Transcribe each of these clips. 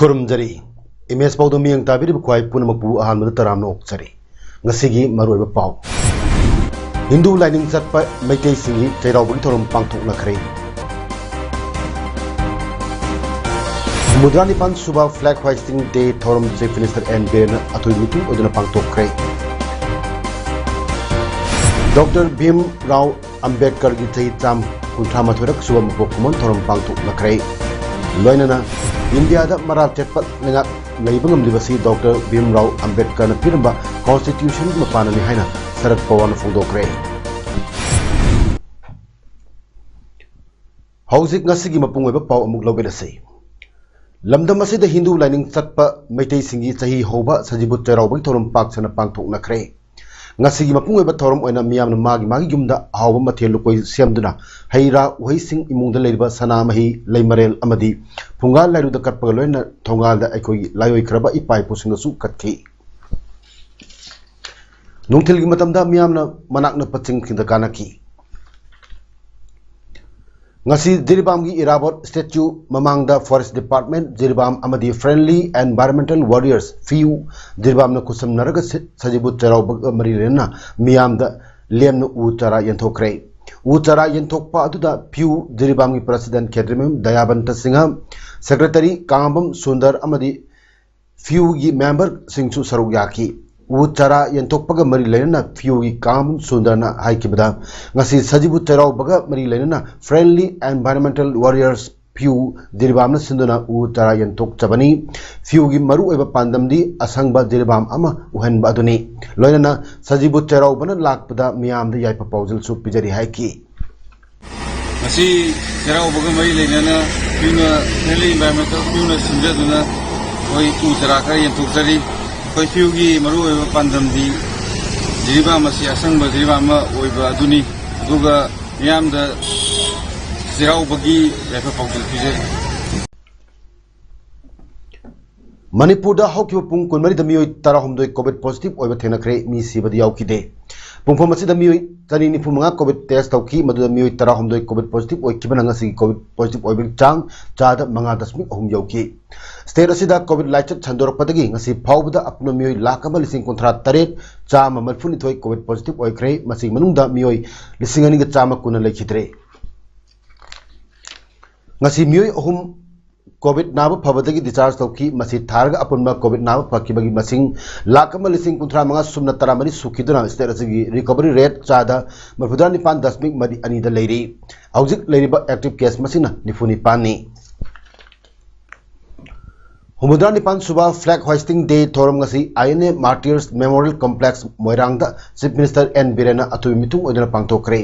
खुरुमजरी image पाउदो मियंग ताबिरि बख्वाई पुनमकु अहानमद तरामनो ओक्चरी ngasiगी maroiba pau Hindu lining satpa maitei singi chairawbagi thorom pangthokna khare Mudra Nipan Suba Flag Hoisting Day thorom Chief Minister N. Biren athui mitu oduna pangthokre Dr. Bhim Rao Ambedkar gi chahi cham kunthra mathurak suba mupokkumon thorom pangthokna khare loinana India da maral chetpat lenga leibangam libasi Dr. Bhim Rao Ambedkar na piramba Constitution mapana ni haina Sarat Pawan fongdokre Hauzik ngasigi mapungoiba pau amuk lobelase Lamdam asida Hindu lining satpa maitei singi chahi hoba sajibut charawbagi thorom paksana pangthokna khre ngasigi mapungoiba thorom oina miyamna magi yumda hawba mathel lukoi semduna haira uhaising imungda leiba sana mahi leimarel amadi phungal lairuda katpaga loina thongalda aikoi layoi khraba ipai pusinga su kathi nungthilgi matamda miyamna manakna paching kinda kanaki ngasi Jiribamgi Irabot statue mamangda Forest Department Jiribam amadi Friendly Environmental Warriors FIU Jiribamna kusam naraga sajibut charawbag marirena miyamda lemna uchara yenthokre uchara yenthokpa aduda FIU Jiribamgi President Kedrimim Dayabanta Singha Secretary Kambam Sundar amadi FIU gi member singchu saruk yaki uchara yentokpaga mari lainana FIU gi Kambam Sundarna haikibada ngasi sajibut charawbaga mari lainana Friendly Environmental Warriors FIU Jiribamna sinduna uchara yentok chabani FIU gi maru eba pandamdi asangba Jiribam ama uhanba aduni loinana sajibut charawbana lakpada miyamda yaipa paujal su pijari haiki ngasi charawbaga mari lainana FIU Friendly Environmental FIU na sindaduna oi uchara ka yentok chari koi FIU gi maru eba pandamdi Jiribam asi asangba Jiribam oiba aduni aduga miyamda charawbagi yaipa paujal pijari Manipur da haukiba pung kunmari da miyoi tarahumdoi COVID positive oiba thenakre mi sibadi yaukide pungphom asida miyoi tani nifumanga COVID test tauki maduda miyoi tarahumdoi COVID positive oikibana ngasi COVID positive oiba chang chada 5.3 yauki state asida COVID laichat chandorpadagi ngasi phawbada apna miyoi lakama lising kontra taret chama marfunithoi COVID positive oikre masing manungda miyoi lising ani ga chama kuna lekhidre ngasi miyoi ahum COVID naba phabadagi discharge tauki masi tharga apunba COVID naba phakibagi masing lakama lising kunthra manga sumna taramani sukhiduna state asigi recovery rate chada marfuda nipan dasmik madi anida leiri hauzik leiriba active case masina nifuni pani Humudra Nipan Suba Flag Hoisting Day thorom ngasi INA Martyrs Memorial Complex Moirangda Chief Minister N. Biren athui mitung odina pangthokre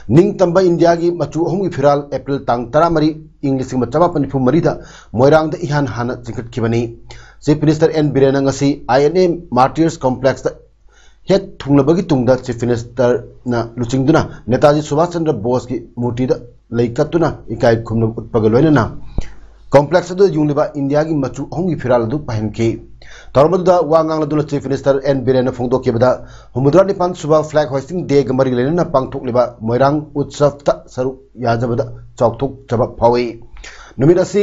ning tamba India gi machu ahum gi firal April tang 13 English ma chama pani phumari da Moirangda ihan hana jingkat kibani Chief Minister N. Biren ngasi INA Martyrs Complex da het thunglabagi tungda Chief Minister na luchingduna Netaji Subhash Chandra Bose gi murti da leikatuna ikai khumna utpagaloina na complex adu jungliba India gi machu hongi firal adu pahenke tarmada wangang ladula Chief Minister N. Biren phongdo kebada Humudra Nipan Suba Flag Hoisting Day gamari lena pangthok liba Moirang Utsav ta saru yajabada chokthok chaba phawi numit asi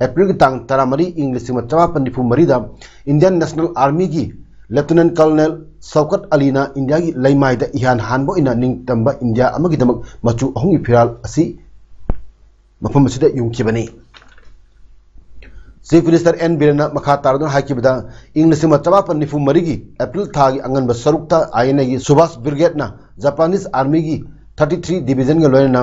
April gi tang 13 English ma chama pandifu marida Indian National Army gi Lieutenant Colonel Saukat Alina India gi laimai da ihan hanbo ina ning tamba India amagi damak machu hongi firal asi mafam asida yungkibani Chief Minister N. Biren makha taradun haikibada English ma chama pandifu marigi April thagi angan ba sarukta INA gi Subhash Brigade na Japanese Army gi 33 division ga loina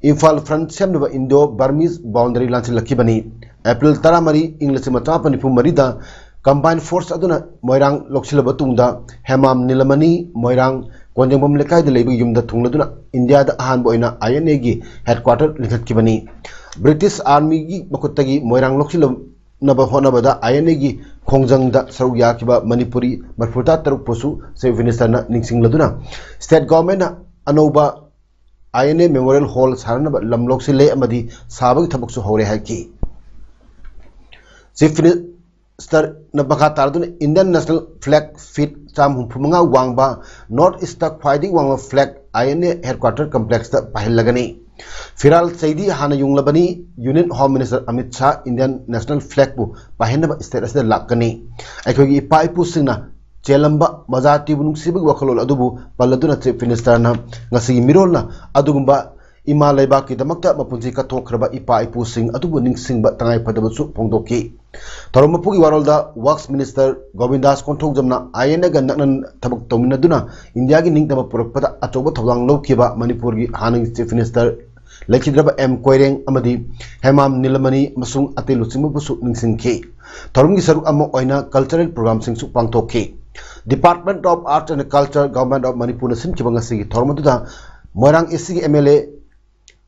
Imphal front semnaba Indo Burmese boundary lansi lakibani April 13 English ma chama pandifu marida combined force aduna moirang loksilaba tungda hemam nilamani moirang konjangbam lekai de leibu yumda thungladuna India da ahan boina INA gi headquarter likhat kibani British Army gi makuttagi moirang loksilab naba honabada INA gi khongjang da saru yakiba Manipuri marfuta taruk posu se minister na ningsingladuna state government na anoba INA memorial hall saranaba lamloksile amadi sabagi thabaksu hore haki chief minister na baka taraduna Indian national flag feet cham humphumanga wangba north east ta khwaidi wangba flag INA headquarter complex ta pahillagani firal saidi hana yunglabani Union Home Minister Amit Shah Indian national flag bu pahinaba state asda lakani aikhogi pai pu singna chelamba majati bunung sibig wakhalol adubu palladuna chief minister na ngasi mirolna adugumba ima laiba ki damakta mapunji ka thokraba ipa ipu sing adubu ningsingba tangai phadabu su phongdoki Toromapugi warolda Works Minister Govindas Konthokjamna INA ga naknan thabak tawminaduna India gi ningtama purakpada achoba thawang lawkiba Manipur gi haning chief minister Lekhidraba M Koireng amadi Hemam Nilamani masung atilu simbusu ningsingki Thorum gi saruk amo oina cultural program sing su pangtokki Department of Arts and Culture Government of Manipur nasin kibangasi thormaduda Moirang SC MLA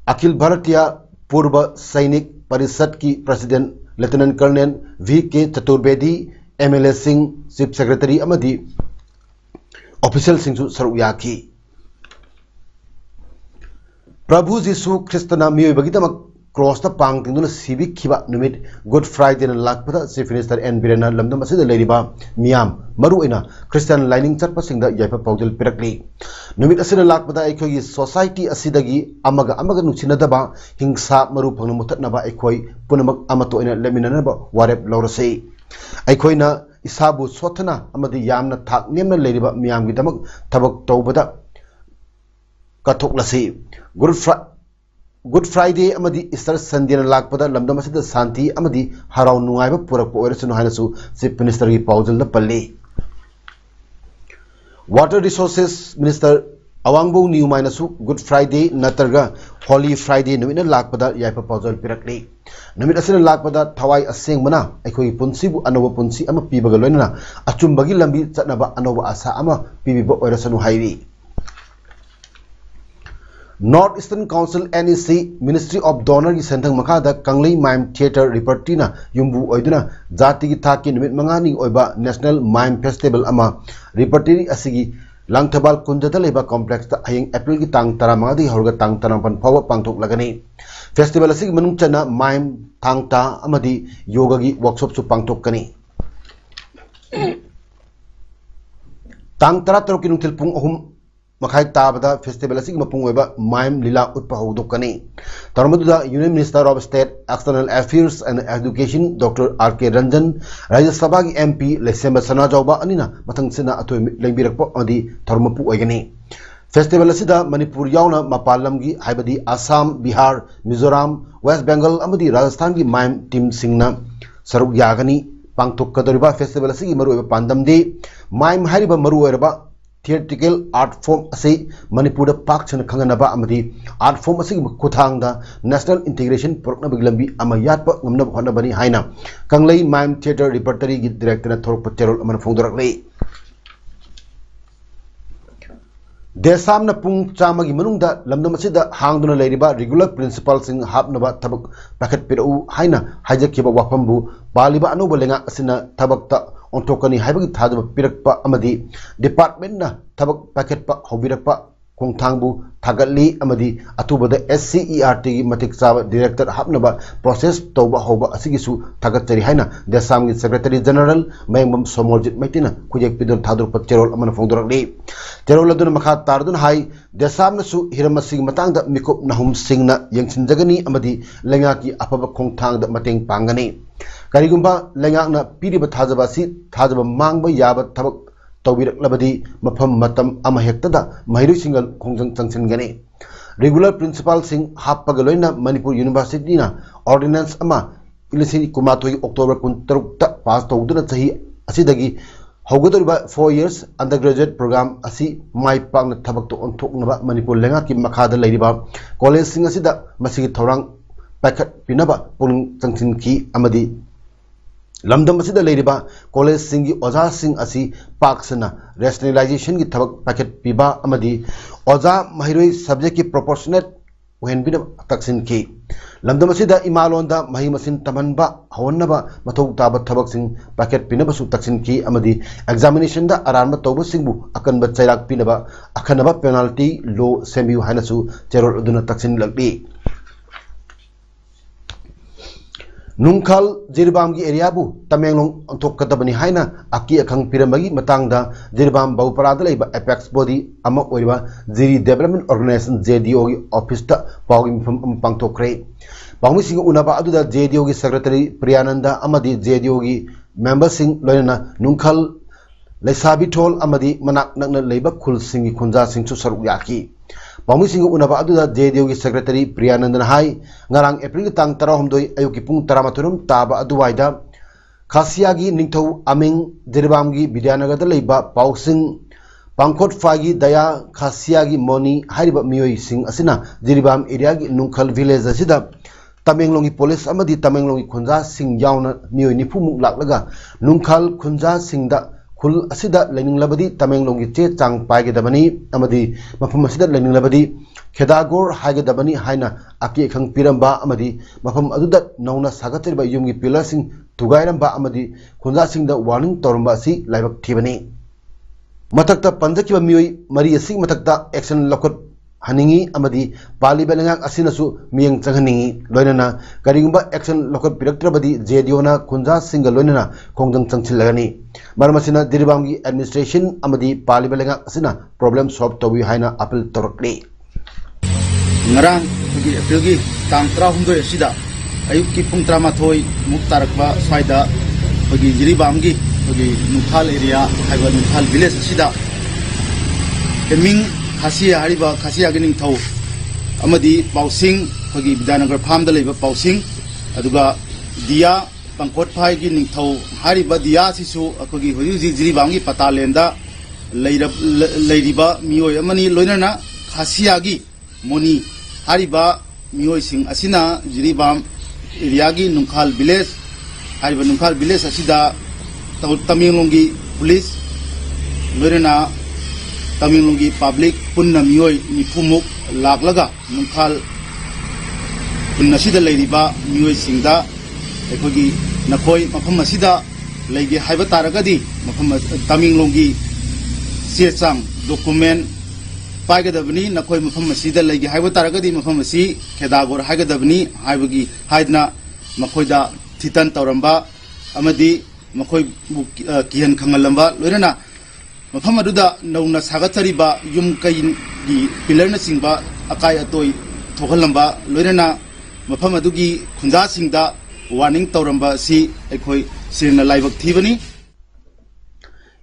Akhil Bharatiya Purva Sainik Parishad ki President Lieutenant Colonel V.K. Chaturbedi, MLA Singh, Chief Secretary Amadi, Official Singh Saruyaki. Prabhu Jisu Christana Miyo Bagitama cross the Pang Tinduna Civic Kiba Numit Good Friday and Lakpata, Chief Minister N. Birena Lamdam Asida Ladiba, Miam, Maruina, Christian Lining Charpasing the Yapa Paudil Pirakli. Numit Asida Lakpata Ekogi Society Asidagi, Amaga Nuchinadaba, Hingsa Maru Panamutanaba Ekoi, Punamak Amato in a Leminanaba, Warep Laurase. Ekoina Isabu Sotana, Amadi Yamna Tak Nema Ladiba, Miam Gidamak, Tabak Taubada Katoklasi. Good Friday amadi Easter Sunday na lakpada lamdam asida santi amadi harau nungaiba purak oirasunu hainasu Chief Minister gi paujal na palle Water Resources Minister Awangbo Niumainasu Good Friday natarga Holy Friday numina lakpada yaipa paujal pirakli numit asina lakpada thawai aseng mana aikoi punsi bu anoba punsi ama pibaga loinana achumbagi lambi chatnaba anoba asa ama pibiba oirasunu hairi North Eastern Council NEC Ministry of Donor ki sentang makada Kanglei Mime Theatre Repertina yumbu oiduna jati ki thaki numit mangani oiba National Mime Festival ama repertory asigi Langthabal Kunjata leba complex ta hayeng April ki tang taramanga di horga tang tarampan phawa pangthok lagani festival asigi manung chana mime thangta amadi yoga gi workshop su pangthok kani tang tara tarok ki nungtil pung ahum Makai tabada festival asig mapung weba mime lila utpa hodokani tarmaduda Union Minister of State External Affairs and Education Dr. R.K. Ranjan Rajya Sabha ki MP Lesemba Sana Jawba anina mathang sina atoi lengbirakpa adi tarmapu oigani festival asida Manipur yauna mapalam gi haibadi Assam Bihar Mizoram West Bengal amadi Rajasthan ki mime team singna saruk yagani pangthok kadoriba festival asigi maru weba pandam de mime hariba maru weba theatrical art form ase Manipur pak chana khanganaba amadi art form ase kuthangda national integration porokna biglambi amayatpa ngamna hona bani haina Kanglei Mime Theatre Repertory gi director na thorok pacherol amana phongdoraklei Desam na pung chama gi manungda lamdam asida hangduna leiriba regular principal sing hapnaba thabak paket pirau haina haijakiba wafambu baliba anoba lenga asina thabakta ontokani haibagi thadaba pirakpa amadi department na thabak packet pa hobirakpa kongthangbu thagatli amadi atubada SCERT gi matik chaba director hapnaba process toba hoba asigisu thagatari haina desam gi secretary general mayambam somorjit maitina kujek pidon thadur patcherol amana phongdorakli terol aduna makha tardun hai desam na su hiramasi matangda mikop nahum singna yengsinjagani amadi lenga ki apaba kongthangda mateng pangani Karigumba lengakna piriba thajaba mangba yaba thabak tawbirak mafam matam ama hektada mahiru singal khongjang changchingani regular principal sing happagaloina Manipur University na ordinance ama ilisi kumatoi October 13 ta pass tawduna chahi asidagi hogodoriba 4 years undergraduate program asi mai pangna thabak to onthoknaba Manipur lengaki makhada leiriba college sing asida masigi thorang packet pinaba pung changchin ki amadi lamdam asida leiriba college singi oja sing asi paksana rationalization gi thabak packet piba amadi oja mahiroi subject ki proportionate when bina taksin ki lamdam asida imalonda mahi masin tamanba hawannaba mathau taba thabak sing packet pinaba su taksin ki amadi examination da aranba tawba singbu akanba chairak pinaba akhanaba penalty law semiu hanasu cherol uduna taksin lagbi Nungkhal Jirbam gi area bu Tamenglong antok katabani haina aki akhang pirambagi matangda Jirbam Bauparada leiba apex body ama oiba Jiri Development Organization JDO gi office ta pawgi pangtokre pawmi sing unaba aduda JDO gi secretary Priyananda amadi JDO gi member sing loina Nungkhal Leisabi Thol amadi manak nakna leiba khul singi khunja sing chu saruk yaki pawmi sing unaba aduda JDO gi secretary Priyananda hai ngarang April tang 12 ayuki pung 13 taba aduwaida Khasiya gi ningthau aming Jirbam gi Vidyanagar da leiba pawsing Pangkhot Fagi Daya Khasiya gi Moni hariba miyoi sing asina Jirbam area gi Nungkhal village asida Tamenglongi police amadi Tamenglongi khunja sing yauna miyoi nifumuk laklaga Nungkhal khunja singda khul asida lening labadi Tamenglongi che chang paige dabani amadi mafum asida lening labadi Khedagor haige dabani haina aki khang piramba amadi mafum aduda nauna sagatirba yumgi pillar sing tugairamba amadi khunja singda warning toramba si laibak thibani matakta panjakiba miyoi mari asing matakta action lokot haningi amadi pali belangak asinasu miyang changhaningi loinana karigumba action lokot piraktrabadi JDO na khunja singa loinana khongjang changchilagani marmasina Jirbam gi administration amadi pali belangak asina problem solve tobi haina appeal torkli ngarang gi April gi tang 13 asida ayuk ki pung 13 muktarakba swaida gi Jirbam gi Nungkhal area haiba Nungkhal village asida eming Khasiya hariba Khasiya gi ningthau amadi pausing gi Vidyanagar farm da leiba pausing aduga Dia Pangkhot Phai gi ningthau hariba Dia sisu akogi hoji Jirbam gi patalenda leiriba miyoi amani loinana Khasiya gi Moni hariba miyoi sing asina Jirbam area gi Nungkhal village hariba Nungkhal village asida Tamenglongi police loinana Tamenglongi public punna miyoi nifumuk laklaga Nungkhal punna sida leiriba miyoi singda aikogi nakoi mafam asida leige haiba taragadi mafam Tamenglongi chechang document paigadabani nakoi mafam asida leige haiba taragadi mafam asi Khedagor haigadabani haibagi haidna makoida thitan tawramba amadi makoi kihan khangalamba loirana mafam aduda nauna sagatariba yum kain gi pillar na singba akai atoi thogalamba loirana mafam adugi khunja singda warning tawramba si aikoi sirna laibak thibani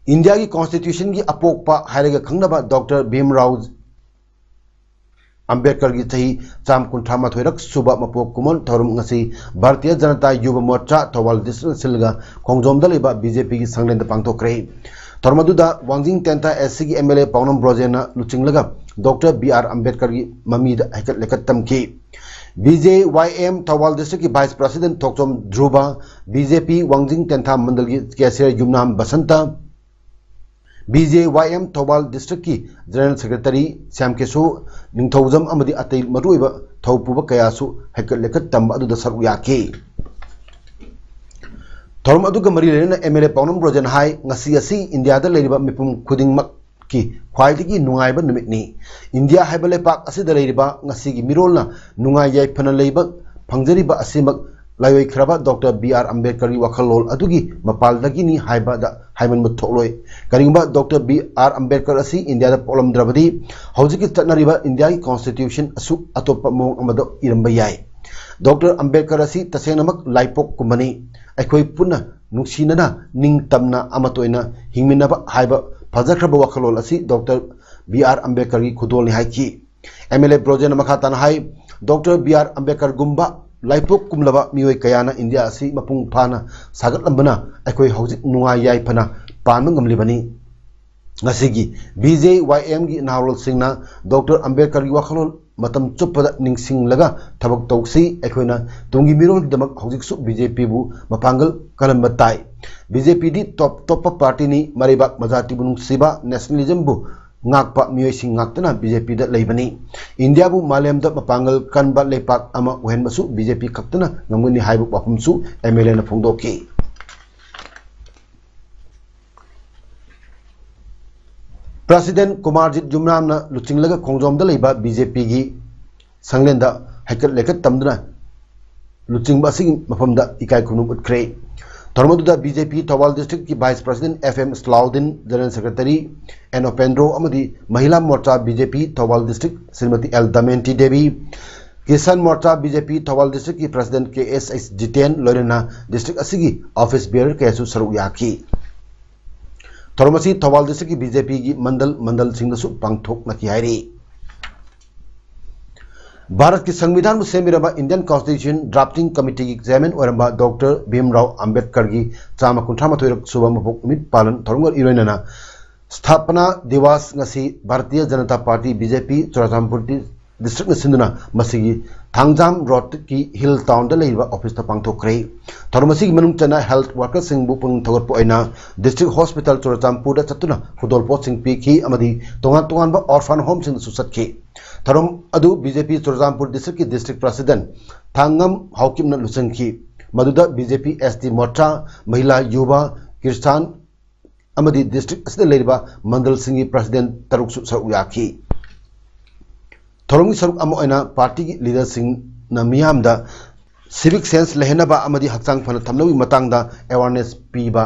India ki constitution ki apokpa hairaga khangnaba Dr. Bhimrao Ambedkar gi chahi cham kunthama thoirak suba mapok kumon thorum ngasi Bharatiya Janata Yuva Morcha Thawal district silga khongjomda leba BJP gi sanglenda pangthokre Tormaduda Wangjing Tenta SC ki MLA Paunam Brojena luchinglaga Dr. BR Ambedkar gi mamida hakat lekat tamki BJYM Thawal district ki vice president Thokchom Dhruva BJP Wangjing Tenta mandal gi Kesir Yumnam Basanta BJYM Thawal district ki general secretary Samkesu Ningthaujam amadi atai maruiba thaupuba kayasu hakat lekat tam adu da saru yaki Thorum aduga mari lena MLA Paunam Brojan hai ngasi asi India da leiriba mipum khudingmak ki khwaidigi nungaiba numitni India haiba lepak asi da leiriba ngasi gi mirolna nungai yai phana leiba phangjariba asimak laioi khraba Dr. BR Ambedkar gi wakhalol adugi mapaldagi ni haiba da haiman mutholoi karingba Dr. BR Ambedkar asi India da polam drabadi hojiki tatnariba India gi constitution asu atopa mong amado iramba yai Dr. Ambedkar asi tasenamak laipok kumani aikoi punna nungsinana ningtamna amatoina hingminaba haiba fajakraba wakhalol asi Dr. BR Ambedkar gi khudol ni haiki MLA Brojen makhatan hai Dr. BR Ambedkar gumba laipok kumlaba mioi kayana India asi mapung phana sagat lambana aikoi hojik nungai yai phana panma ngamlibani ngasigi BJYM gi nahawol singna Dr. Ambedkar gi wakhalol matam chuppada ningsinglaga thabak tawsi aikoina tungi mirol damak hojiksu BJP bu mapangal kalamba tai BJP di top party ni maribak majority bunung siba nationalism bu ngakpa miyoi sing ngaktana BJP da leibani India bu malem da mapangal kanba lepak ama uhen basu BJP kaktana ngamuni haibu wapumsu MLA na phongdoki President Kumarjit Jumram na luchinglaga khongjom da leiba BJP gi sanglenda haikat lekat tamduna luchingba sing mafamda ikai khunum utkre Tormaduda BJP Thawal District ki Vice President FM Slaudin General Secretary and Opendro amadi Mahila Morcha BJP Thawal District Srimati L Damenti Devi Kisan Morcha BJP Thawal District ki President KSS Jiten Lorena District asigi Office Bearer Kesu Saru Yaki Tormasi Thawal District ki BJP ki Mandal Singdasu Pangthok Naki Hairi Bharat की संविधान में सेमिरबा Indian constitution drafting committee की chairman Oramba doctor Bhimrao Ambedkar की चामा कुंथ्रामथोइरक सुबह मफोक मित पालन थोरंगर इरोइनना स्थापना दिवस ngasi Bharatiya Janata party BJP चुराचामपुर district में सिंधुना मसीगी थांगजाम रोड की हिल टाउन दा लेबा ऑफिस ता पांगथोक्रे थोरमसी मनुंग चना हेल्थ वर्कर सिंह बु पुंग थोगर पोइना डिस्ट्रिक्ट हॉस्पिटल चुराचामपुर दा चतुना फुटबॉल पोस्ट सिंह पीखी अमदी तोंगान बा ऑर्फन होम सिंह सुसतखी थरम अदु बीजेपी चुराचामपुर डिस्ट्रिक्ट की डिस्ट्रिक्ट प्रेसिडेंट थांगम हाउकिम न लुसंखी मदुदा बीजेपी एसटी मोर्चा महिला युवा किसान अमदी डिस्ट्रिक्ट असद लेरिबा मंडल सिंह प्रेसिडेंट तरुक सरु याखी थोरम की सरुक अमोइना पार्टी की लीडर सिंह न मियामदा सिविक सेंस लेहनबा अमदी हक्चांग फन थमनवी मतंगदा अवेयरनेस पीबा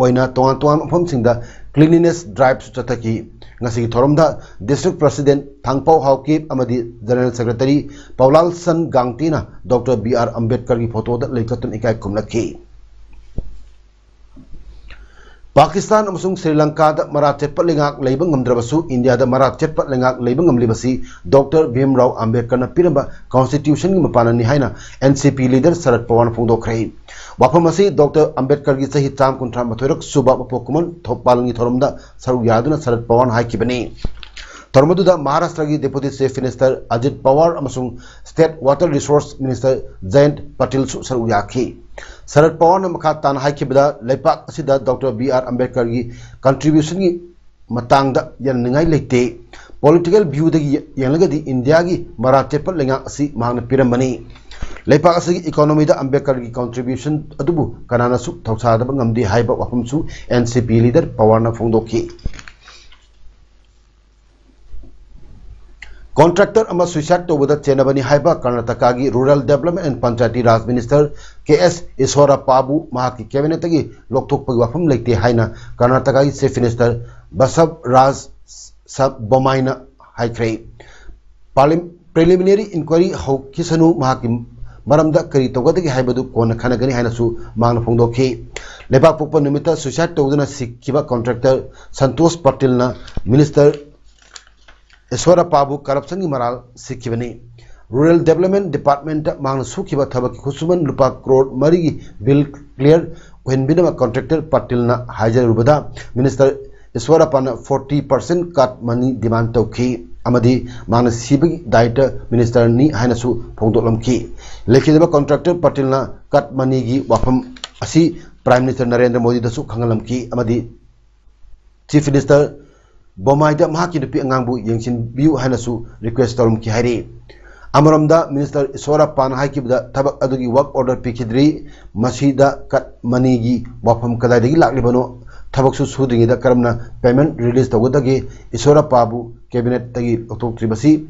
ओइना तोंगान मफमसिंगदा cleanliness drive चतकी ngasi thoromda district president thangpau haukip amadi general secretary paulal san gangtina dr br ambedkar ki photo da leikatun ikai kumlaki Pakistan amasung Sri Lanka da marat chetpat lengak leibang ngamdrabasu India da marat chetpat lengak leibang ngamlibasi Dr. Bhimrao Ambedkar na piramba constitution gi mapana ni haina NCP leader Sharad Pawar phongdokhre wafamasi Dr. Ambedkar gi sahi cham kunthra mathoirak suba mapokuman thoppalangi thoromda saru yaduna Sharad Pawar haikibani Tormaduda Maharashtra gi Deputy Chief Minister Ajit Pawar amasung State Water Resource Minister Jayant Patil su saru yakhi Sharad Pawar na makha tan haikibada leipak asida Dr. BR Ambedkar gi contribution gi matangda yanningai leite political view dagi yanglagadi India gi marat chepal lenga asi mahna piramani leipak asigi economy da Ambedkar gi contribution adubu kanana su thausa da ngamdi haiba wafum su NCP leader Pawar na phongdoki Contractor ama suicide to with Chenabani Haiba Karnataka gi Rural Development and Panchayati Raj Minister KS Iswara Pabu Mahaki Cabinet gi Lokthok Pagwafam Lekte Haina Karnataka gi Chief Minister Basav Raj Sab Bomaina Haikre Preliminary Inquiry How Kisanu Mahaki Maramda Kari Togadagi Haibadu Kona Kanagani Hainasu Magna Pongdoki Lebak Pupa Numita Suicide to Udana Sikiba Contractor Santosh Patilna Minister Iswara Pabu corruption ki maral sikhibani Rural Development Department mang sukhiba thabak khusuman rupa crore mari bill clear when binama contractor Patilna hajar rubada Minister Iswara Pana 40% cut money demand tauki amadi mang sibagi diet minister ni hainasu phongdolamki lekhidaba contractor Patilna cut money gi wafam asi Prime Minister Narendra Modi dasu khangalamki amadi Chief Minister Bomaida Mahaki Nupi Angangbu Yangshin Biu Hanasu request Torum Kihari Amaramda Minister Iswara Pan Haikibda Tabak Adugi work order Pikidri Masida Kat Manigi Wapam Kadadi Laklibano Tabaksu Suding the Karamna payment release the Wudagi Iswara Pabu Cabinet Tagi Otok Tribasi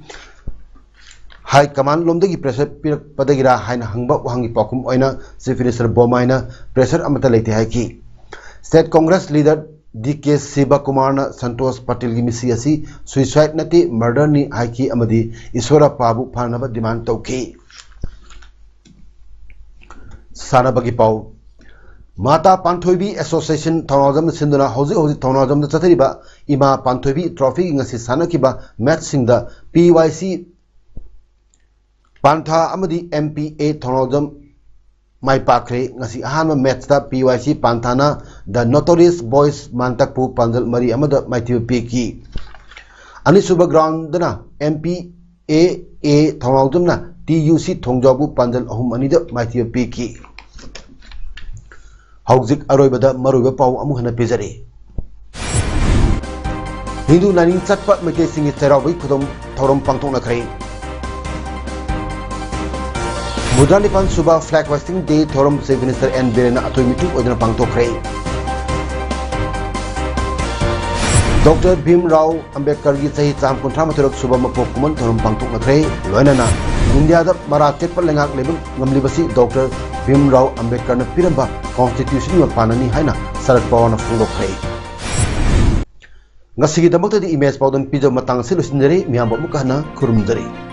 High Command Lomdagi pressure Padagira Hain Hangba Hangi Pokum Oina Chief Minister Bomaina pressure Amatalati Haiki State Congress leader DK Siba Kumar na Santosh Patil gi misi asi suicide nati murder ni haiki amadi Iswara Pabu phanaba demand tauki Sanabagi Pau Mata Panthoibi Association Thonazam Sinduna Hozi Thonazam Chathariba Ima Panthoibi Trophy ngasi sanakiba match singda PYC Pantha amadi MPA Thonazam Mai Pakre ngasi ahanma match da PYC Panthana the notorious boys Mantakpu Panjal Mari Amada Maithi Peki Anisuba ground dana MP AA Thongaudumna TUC Thongjabu Panjal Ahum Anida Maithia Piki. Hauzik Aroibada Maruba Pau Amuhana Pizari. Hindu Nanin Satpa Mete Singi Terawi Kudum Thorum Pangtona Crane. Mudanipan Suba Flag Hoisting Day Thorum Chief Minister N. Birena Atuimitu Odana Pangto Crane. Dr. Bhim Rao Ambedkar gi sahi cham kontra mathurok suba mapok kuman thorum pangtok nakre loinana India da maratet par lengak lebum ngamli basi Dr. Bhim Rao Ambedkar na piramba constitution ma panani haina sarat pawana phungdok kre ngasigi damakta di image pawdan pijo matang silusinjari miyamba mukana khurumjari.